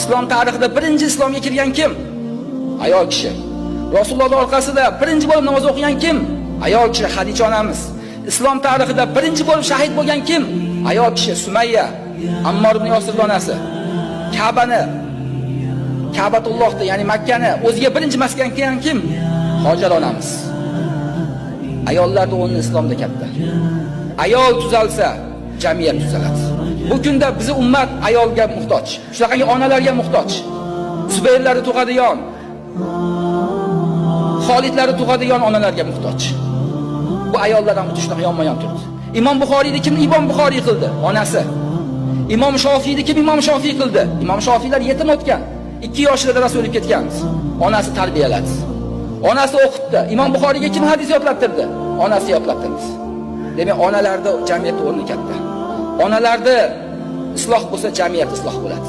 Islom tarixida birinchi islomga kirgan kim? Ayol kishi. Rasululloh orqasida birinchi bo'lib namoz o'qigan kim? Ayol kishi Xadicha onamiz. Islom tarixida birinchi bo'lib shahid bo'lgan kim? Ayol kishi Sumayya, Ammor ibn Yosirning onasi. Ka'batullohni, ya'ni Makkani o'ziga birinchi maskan qilgan kim? Hojar onamiz. Ayollarning o'rni islomda katta. Ayol tuzalsa, jamiyat tuzaladi. Bu kunda bizning ummat ayolga muhtoj. Shunaqangi onalarga muhtoj. Zubayrlari tug'adigan, Xolidlari tug'adigan onalarga muhtoj. Bu ayollardan o'tish shunaqa yonma-yon turdi. Imom Buxoriyni kim Imom Buxoriy qildi? Onasi. Imom Shofiyni kim Imom Shofiy qildi? Imom Shofiylar yetim o'tgan. 2 yoshida Rasul o'lib ketgan. Onasi tarbiyaladi. Onasi o'qitdi. Imom Buxoriyga kim hadis yodlattirdi? Onasi yodlattirdi. Demak, onalarda jamiyat o'rni katta. Onalarda isloh bo'lsa, jamiyat isloh bo'ladi.